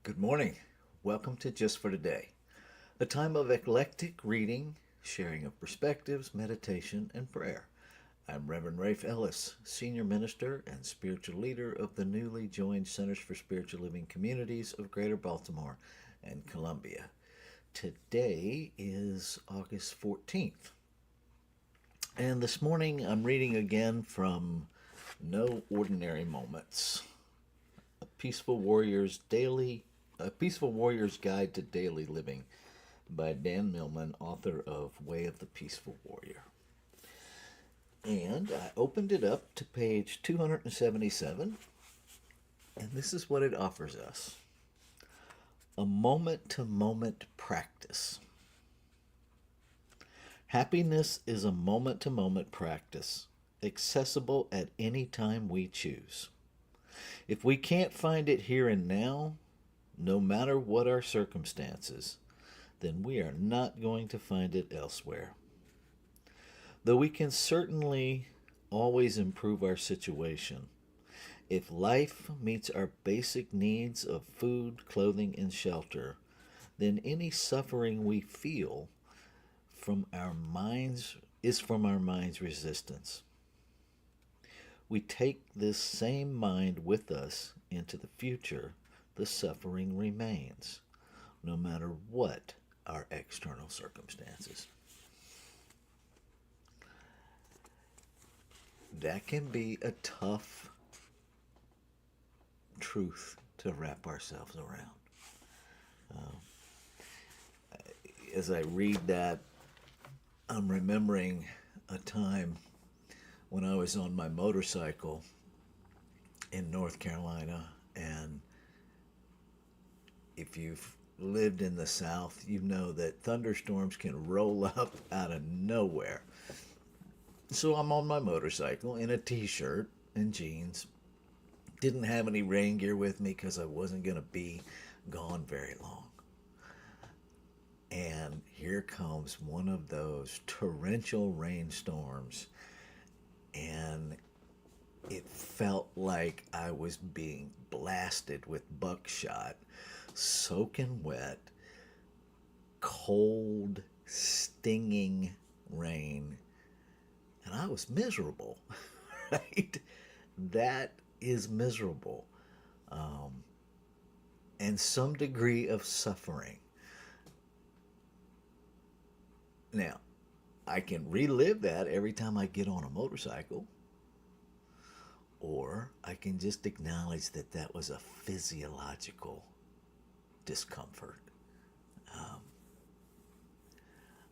Good morning. Welcome to Just for Today, a time of eclectic reading, sharing of perspectives, meditation, and prayer. I'm Reverend Rafe Ellis, Senior Minister and Spiritual Leader of the newly joined Centers for Spiritual Living Communities of Greater Baltimore and Columbia. Today is August 14th, and this morning I'm reading again from No Ordinary Moments, a Peaceful Warrior's Guide to Daily Living by Dan Millman, author of Way of the Peaceful Warrior. And I opened it up to page 277, and this is what it offers us: a moment to moment practice. Happiness is a moment to moment practice, accessible at any time we choose. If we can't find it here and now, no matter what our circumstances, then we are not going to find it elsewhere. Though we can certainly always improve our situation, if life meets our basic needs of food, clothing, and shelter, then any suffering we feel from our minds is from our mind's resistance. We take this same mind with us into the future, the suffering remains, no matter what our external circumstances. That can be a tough truth to wrap ourselves around. As I read that, I'm remembering a time when I was on my motorcycle in North Carolina, and if you've lived in the South, you know that thunderstorms can roll up out of nowhere. So I'm on my motorcycle in a t-shirt and jeans. Didn't have any rain gear with me because I wasn't going to be gone very long. And here comes one of those torrential rainstorms, and it felt like I was being blasted with buckshot, soaking wet, cold, stinging rain, and I was miserable, right? That is miserable, and some degree of suffering. Now, I can relive that every time I get on a motorcycle, or I can just acknowledge that that was a physiological discomfort. I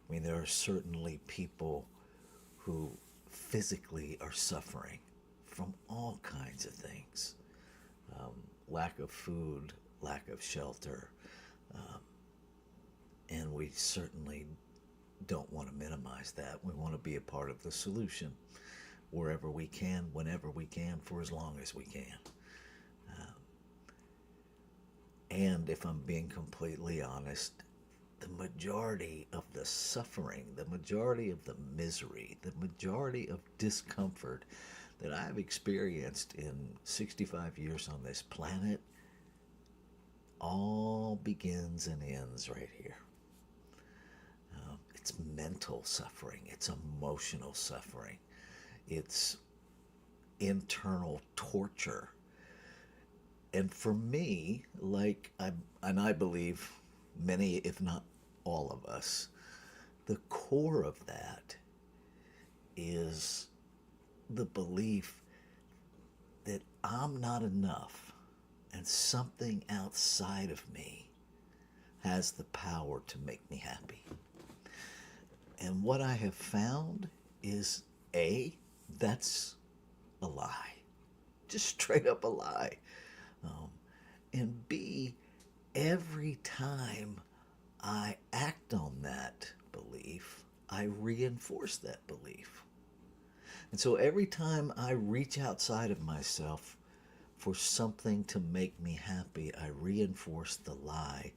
mean, there are certainly people who physically are suffering from all kinds of things: lack of food, lack of shelter, and we certainly don't want to minimize that. We want to be a part of the solution wherever we can, whenever we can, for as long as we can. And if I'm being completely honest, the majority of the suffering, the majority of the misery, the majority of discomfort that I've experienced in 65 years on this planet all begins and ends right here. It's mental suffering, it's emotional suffering, it's internal torture. And for me, I believe many, if not all of us, the core of that is the belief that I'm not enough and something outside of me has the power to make me happy. And what I have found is A, that's a lie, just straight up a lie. And B, every time I act on that belief, I reinforce that belief. And so every time I reach outside of myself for something to make me happy, I reinforce the lie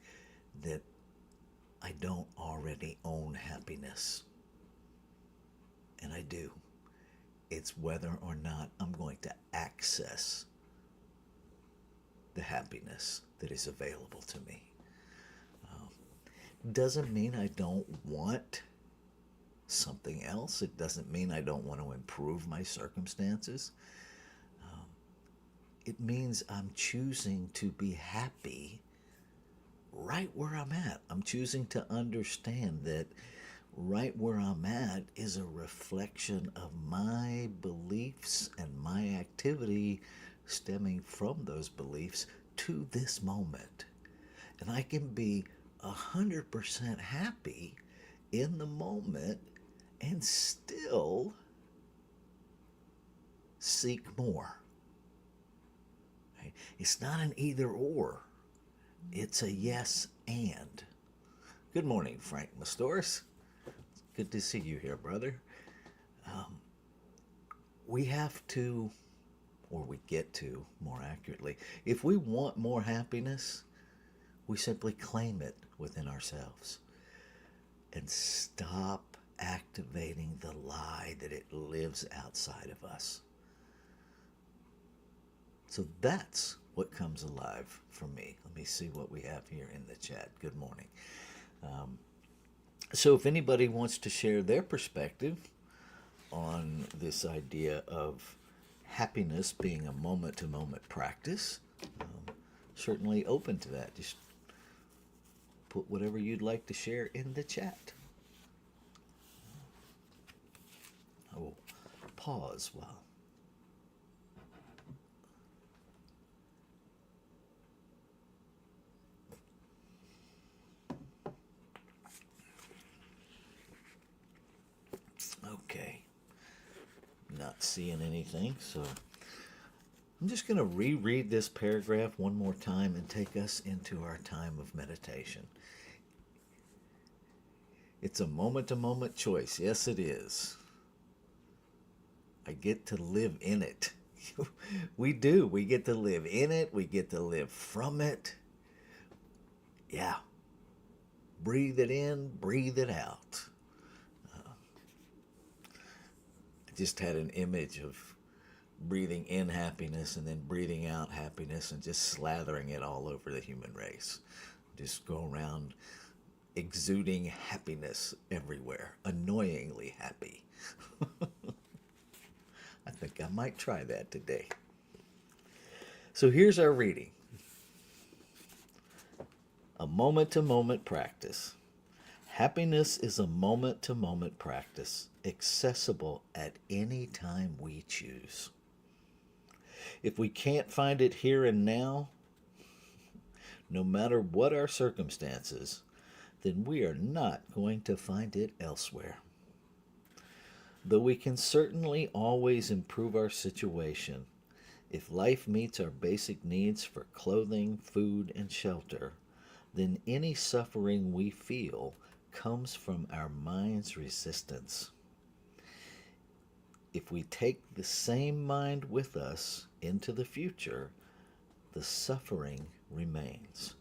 that I don't already own happiness. And I do. It's whether or not I'm going to access the happiness that is available to me. Doesn't mean I don't want something else. It doesn't mean I don't want to improve my circumstances. It means I'm choosing to be happy right where I'm at. I'm choosing to understand that right where I'm at is a reflection of my beliefs and my activity stemming from those beliefs to this moment. And I can be 100% happy in the moment and still seek more. Right? It's not an either or, it's a yes and. Good morning, Frank Mastoris. Good to see you here, brother. We have to, or we get to, more accurately, if we want more happiness, we simply claim it within ourselves and stop activating the lie that it lives outside of us. So that's what comes alive for me. Let me see what we have here in the chat. Good morning. So if anybody wants to share their perspective on this idea of happiness being a moment-to-moment practice, certainly open to that. Just put whatever you'd like to share in the chat. I will pause while. Okay. Not seeing anything, so I'm just going to reread this paragraph one more time and take us into our time of meditation. It's a moment-to-moment choice. Yes, it is. I get to live in it. We do. We get to live in it. We get to live from it. Yeah. Breathe it in, breathe it out. I just had an image of breathing in happiness and then breathing out happiness and just slathering it all over the human race. Just go around exuding happiness everywhere, annoyingly happy. I think I might try that today. So here's our reading. A moment-to-moment practice. Happiness is a moment-to-moment practice, accessible at any time we choose. If we can't find it here and now, no matter what our circumstances, then we are not going to find it elsewhere. Though we can certainly always improve our situation, if life meets our basic needs for clothing, food, and shelter, then any suffering we feel comes from our mind's resistance. If we take the same mind with us into the future, the suffering remains,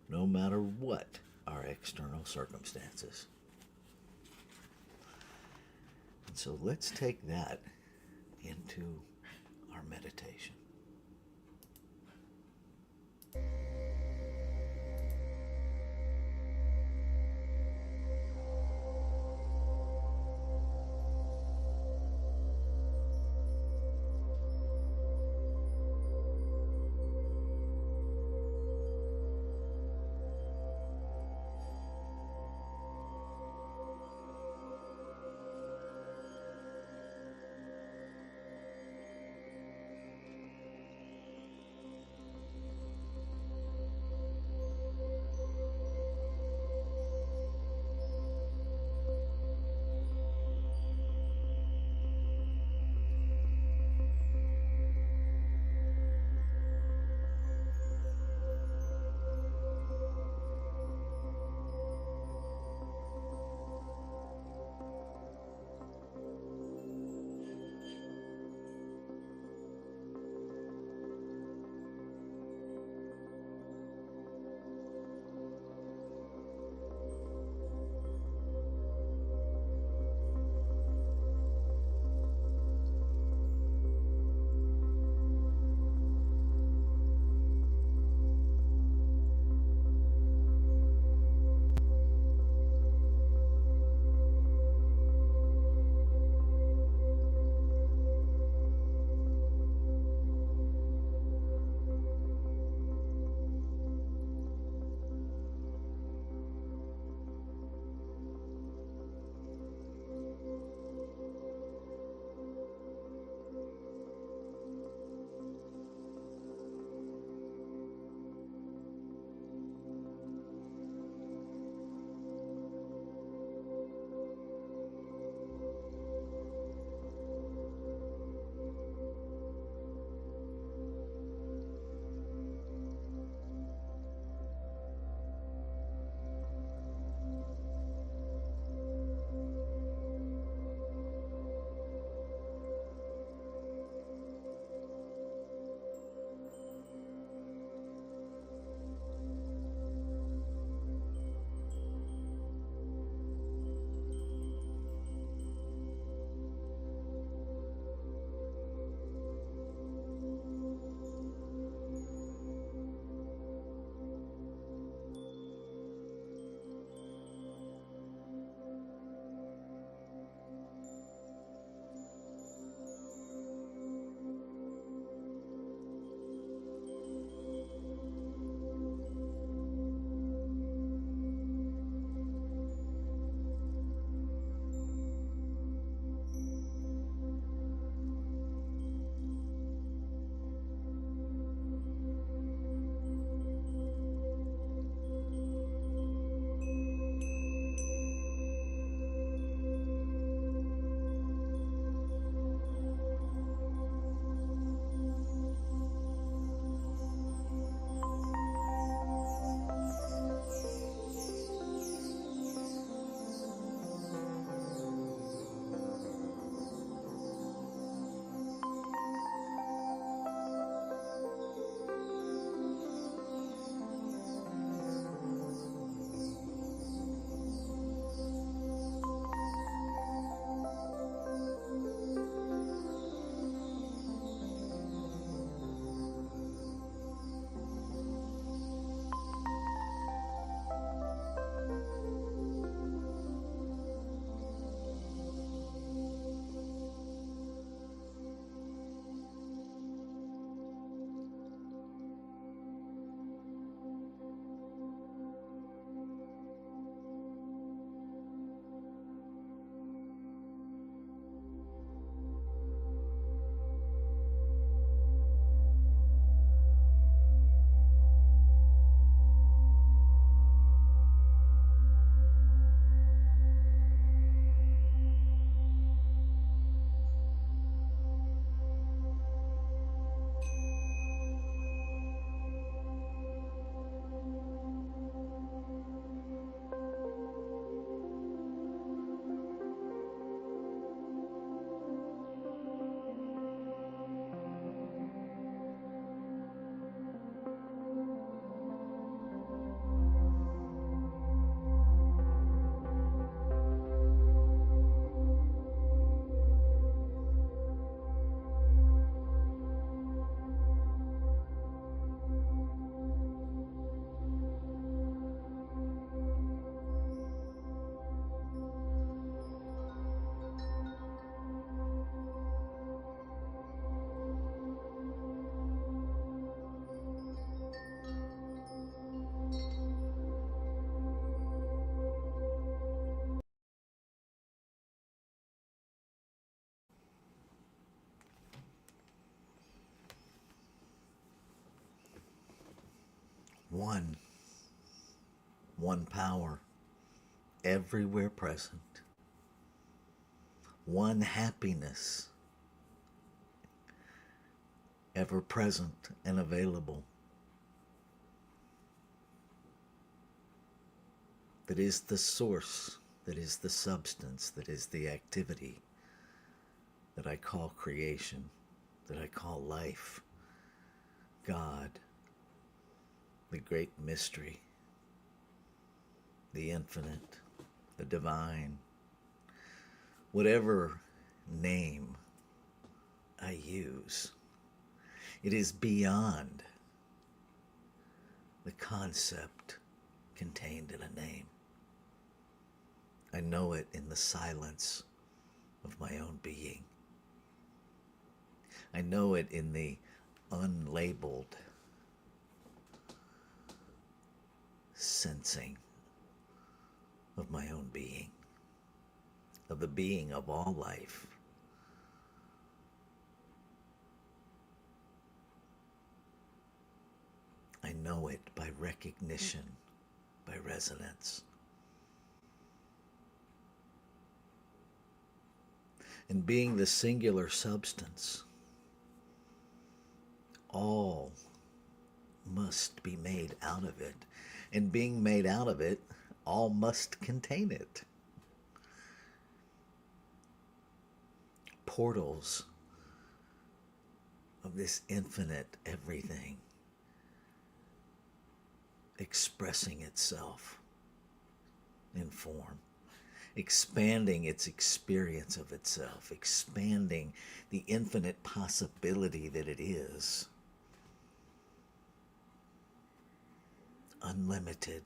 no matter what our external circumstances. And so let's take that into our meditation. One, one power, everywhere present. One happiness, ever present and available. That is the source, that is the substance, that is the activity that I call creation, that I call life, God, the great mystery, the infinite, the divine, whatever name I use, it is beyond the concept contained in a name. I know it in the silence of my own being. I know it in the unlabeled sensing of my own being, of the being of all life. I know it by recognition, by resonance. And being the singular substance, all must be made out of it. And being made out of it, all must contain it. Portals of this infinite everything expressing itself in form, expanding its experience of itself, expanding the infinite possibility that it is. Unlimited,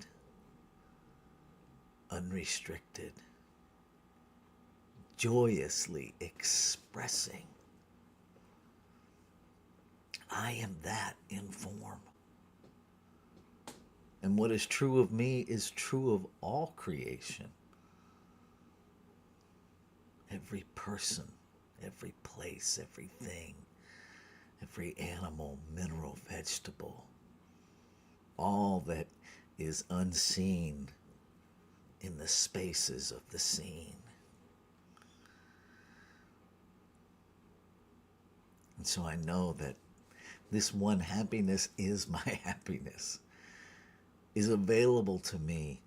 unrestricted, joyously expressing. I am that in form. And what is true of me is true of all creation. Every person, every place, everything, every animal, mineral, vegetable, all that is unseen in the spaces of the seen. And so I know that this one happiness is my happiness, is available to me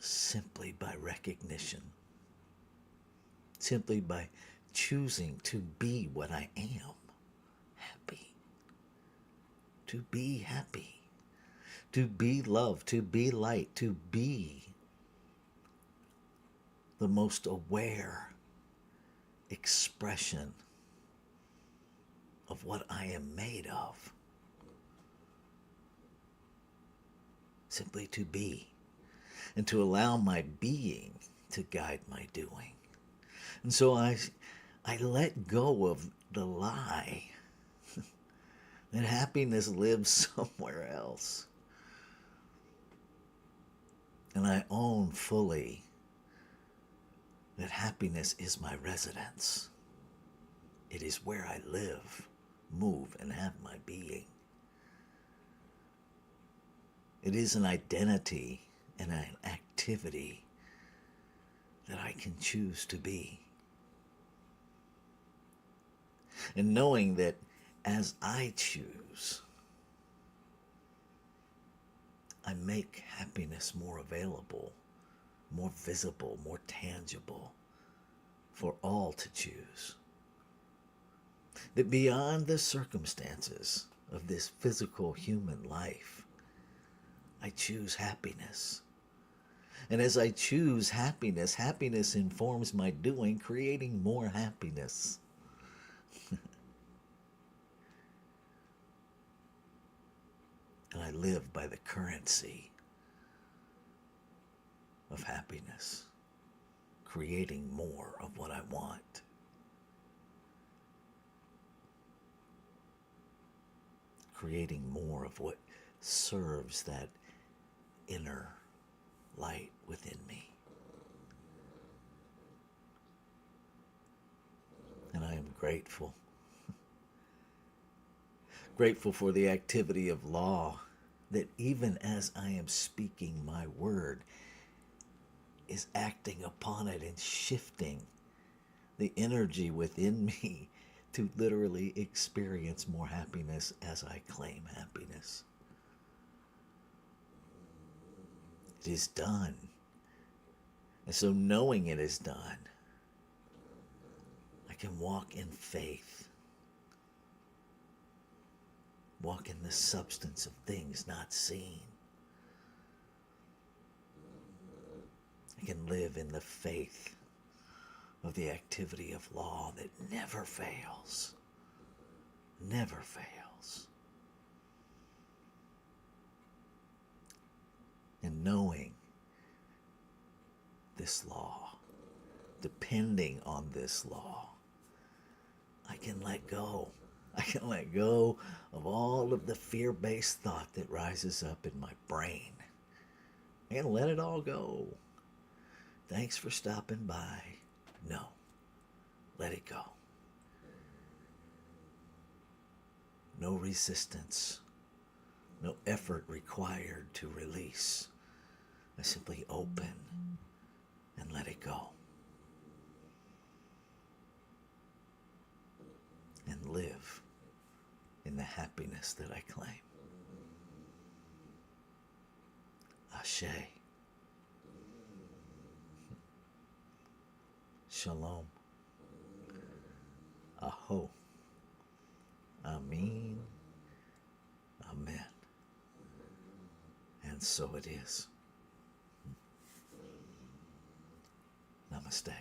simply by recognition, simply by choosing to be what I am, happy, to be happy, to be love, to be light, to be the most aware expression of what I am made of. Simply to be, and to allow my being to guide my doing. And so I let go of the lie that happiness lives somewhere else. And I own fully that happiness is my residence. It is where I live, move, and have my being. It is an identity and an activity that I can choose to be. And knowing that as I choose, I make happiness more available, more visible, more tangible for all to choose. That beyond the circumstances of this physical human life, I choose happiness. And as I choose happiness, happiness informs my doing, creating more happiness. And I live by the currency of happiness, creating more of what I want. Creating more of what serves that inner light within me. And I am grateful. Grateful for the activity of law, that even as I am speaking my word, is acting upon it and shifting the energy within me to literally experience more happiness as I claim happiness. It is done. And so, knowing it is done, I can walk in faith, walk in the substance of things not seen. I can live in the faith of the activity of law that never fails, never fails. And knowing this law, depending on this law, I can let go. I can let go of all of the fear-based thought that rises up in my brain. I can let it all go. Thanks for stopping by. No, let it go. No resistance, no effort required to release. I simply open and let it go. And live in the happiness that I claim. Ashe. Shalom. Aho. Amin. Amen. And so it is. Namaste.